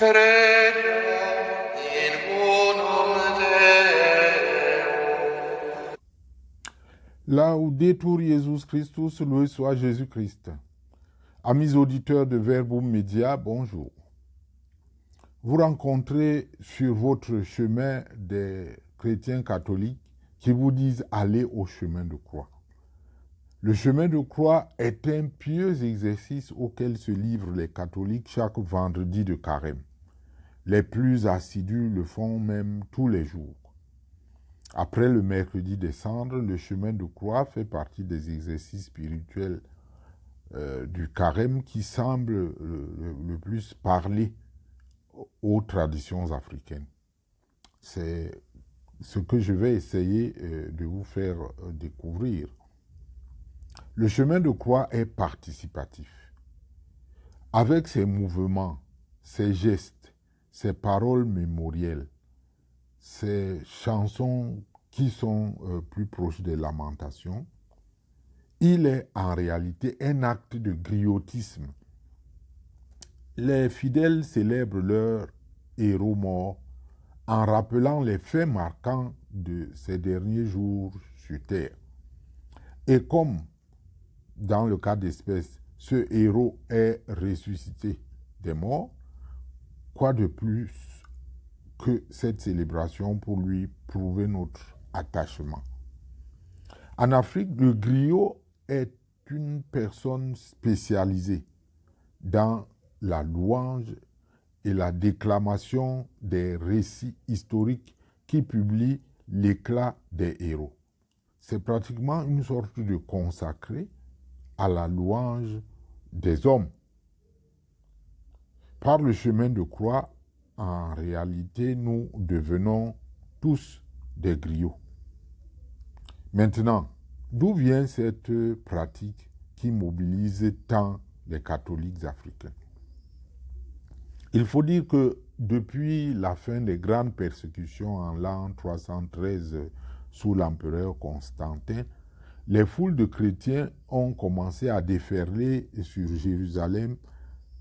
Credo in unum Deo. Laudetur Jesus Christus, loué soit Jésus-Christ. Amis auditeurs de Verbum Média, bonjour. Vous rencontrez sur votre chemin des chrétiens catholiques qui vous disent aller au chemin de croix. Le chemin de croix est un pieux exercice auquel se livrent les catholiques chaque vendredi de carême. Les plus assidus le font même tous les jours. Après le mercredi des cendres, le chemin de croix fait partie des exercices spirituels du carême qui semble le plus parler aux traditions africaines. C'est ce que je vais essayer de vous faire découvrir. Le chemin de croix est participatif. Avec ses mouvements, ses gestes, ses paroles mémorielles, ses chansons qui sont plus proches des lamentations, il est en réalité un acte de griotisme. Les fidèles célèbrent leurs héros morts en rappelant les faits marquants de ces derniers jours sur terre. Et comme dans le cas d'espèce, ce héros est ressuscité des morts, quoi de plus que cette célébration pour lui prouver notre attachement. En Afrique, le griot est une personne spécialisée dans la louange et la déclamation des récits historiques qui publient l'éclat des héros. C'est pratiquement une sorte de consacré à la louange des hommes. Par le chemin de croix, en réalité, nous devenons tous des griots. Maintenant, d'où vient cette pratique qui mobilise tant les catholiques africains? Il faut dire que depuis la fin des grandes persécutions en l'an 313 sous l'empereur Constantin, les foules de chrétiens ont commencé à déferler sur Jérusalem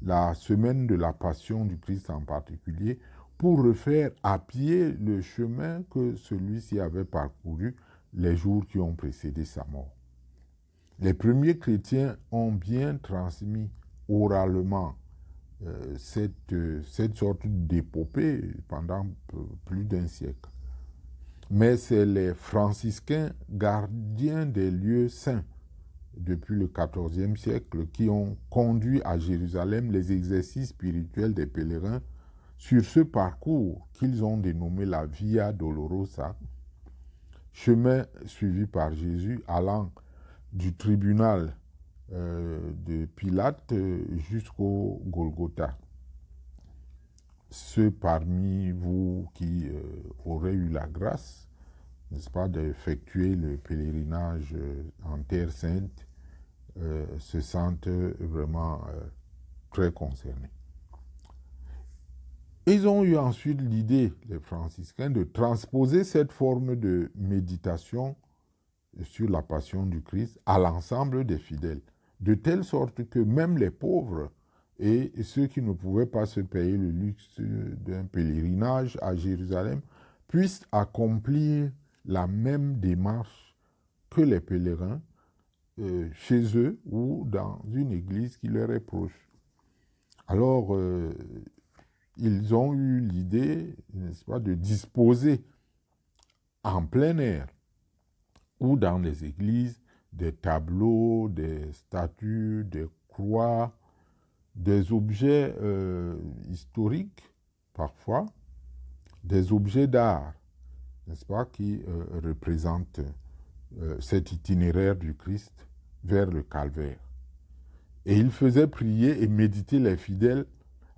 la semaine de la Passion du Christ en particulier, pour refaire à pied le chemin que celui-ci avait parcouru les jours qui ont précédé sa mort. Les premiers chrétiens ont bien transmis oralement cette sorte d'épopée pendant plus d'un siècle. Mais c'est les franciscains, gardiens des lieux saints depuis le XIVe siècle, qui ont conduit à Jérusalem les exercices spirituels des pèlerins sur ce parcours qu'ils ont dénommé la Via Dolorosa, chemin suivi par Jésus allant du tribunal de Pilate jusqu'au Golgotha. Ceux parmi vous qui auraient eu la grâce, n'est-ce pas, d'effectuer le pèlerinage en Terre Sainte, se sentent vraiment très concernés. Ils ont eu ensuite l'idée, les franciscains, de transposer cette forme de méditation sur la passion du Christ à l'ensemble des fidèles, de telle sorte que même les pauvres et ceux qui ne pouvaient pas se payer le luxe d'un pèlerinage à Jérusalem puissent accomplir la même démarche que les pèlerins chez eux ou dans une église qui leur est proche. Alors, ils ont eu l'idée, n'est-ce pas, de disposer en plein air ou dans les églises des tableaux, des statues, des croix, des objets historiques parfois, des objets d'art, n'est-ce pas, qui représentent cet itinéraire du Christ vers le calvaire. Et il faisait prier et méditer les fidèles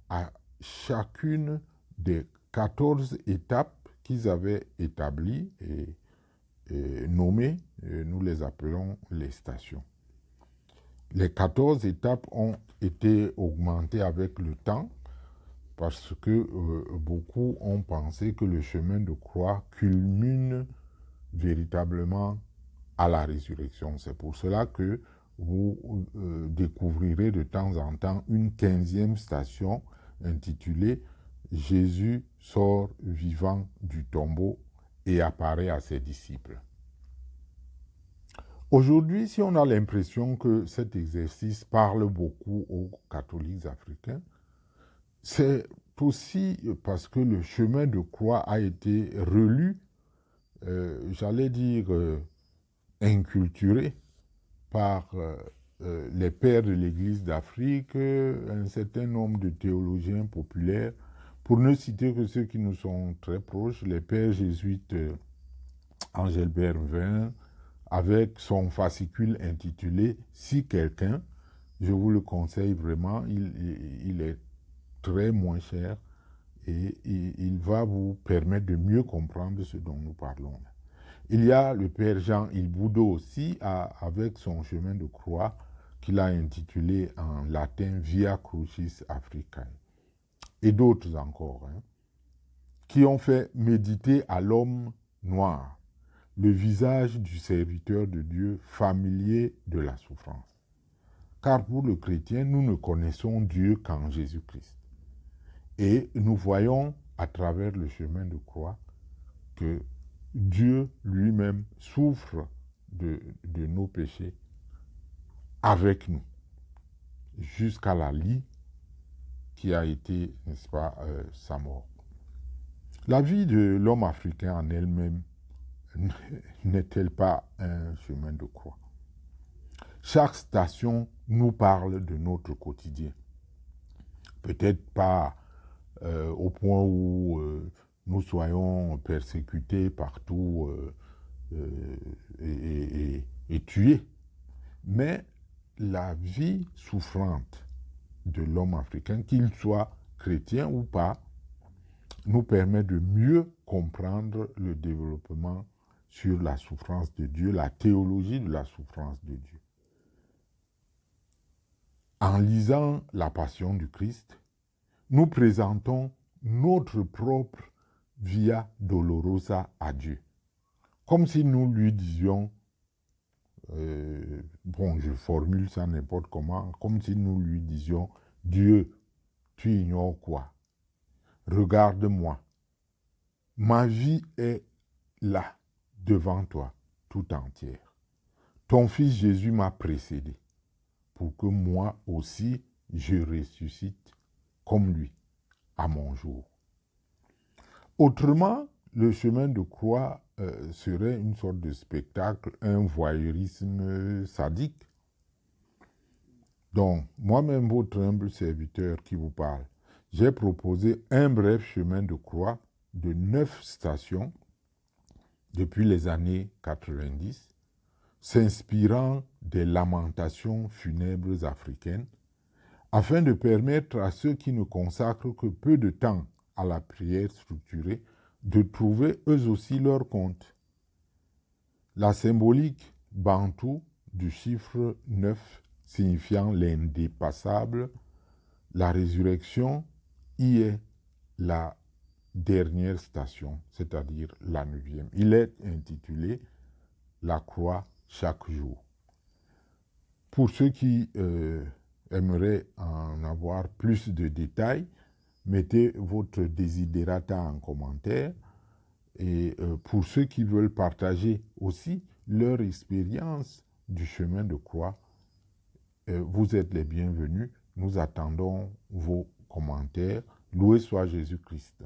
à chacune des 14 étapes qu'ils avaient établies et nommées, nous les appelons les stations. Les 14 étapes ont été augmentées avec le temps parce que beaucoup ont pensé que le chemin de croix culmine véritablement à la résurrection. C'est pour cela que vous découvrirez de temps en temps une 15e station intitulée Jésus sort vivant du tombeau et apparaît à ses disciples. Aujourd'hui, si on a l'impression que cet exercice parle beaucoup aux catholiques africains, c'est aussi parce que le chemin de croix a été relu, j'allais dire inculturé par les pères de l'Église d'Afrique, un certain nombre de théologiens populaires, pour ne citer que ceux qui nous sont très proches, les pères jésuites Engelbert Vin, avec son fascicule intitulé « Si quelqu'un », je vous le conseille vraiment, il est très moins cher et il va vous permettre de mieux comprendre ce dont nous parlons. Il y a le père Jean Ilboudo aussi, avec son chemin de croix, qu'il a intitulé en latin Via Crucis Africae, et d'autres encore, qui ont fait méditer à l'homme noir le visage du serviteur de Dieu familier de la souffrance. Car pour le chrétien, nous ne connaissons Dieu qu'en Jésus-Christ. Et nous voyons à travers le chemin de croix que Dieu lui-même souffre de nos péchés avec nous, jusqu'à la lie qui a été, n'est-ce pas, sa mort. La vie de l'homme africain en elle-même n'est-elle pas un chemin de croix? Chaque station nous parle de notre quotidien. Peut-être pas au point où nous soyons persécutés partout et tués. Mais la vie souffrante de l'homme africain, qu'il soit chrétien ou pas, nous permet de mieux comprendre le développement sur la souffrance de Dieu, la théologie de la souffrance de Dieu. En lisant la Passion du Christ, nous présentons notre propre Via Dolorosa à Dieu. Comme si nous lui disions, je formule ça n'importe comment, comme si nous lui disions, Dieu, tu ignores quoi? Regarde-moi. Ma vie est là, devant toi, tout entière. Ton fils Jésus m'a précédé, pour que moi aussi je ressuscite comme lui, à mon jour. Autrement, le chemin de croix serait une sorte de spectacle, un voyeurisme sadique. Donc, moi-même, votre humble serviteur qui vous parle, j'ai proposé un bref chemin de croix de 9 stations depuis les années 90, s'inspirant des lamentations funèbres africaines, afin de permettre à ceux qui ne consacrent que peu de temps à la prière structurée de trouver eux aussi leur compte. La symbolique bantou du chiffre 9 signifiant l'indépassable, la résurrection y est la dernière station, c'est-à-dire la 9e. Il est intitulé « La croix chaque jour ». Pour ceux qui aimeraient en avoir plus de détails, mettez votre desiderata en commentaire. Et pour ceux qui veulent partager aussi leur expérience du chemin de croix, vous êtes les bienvenus. Nous attendons vos commentaires. Loué soit Jésus-Christ.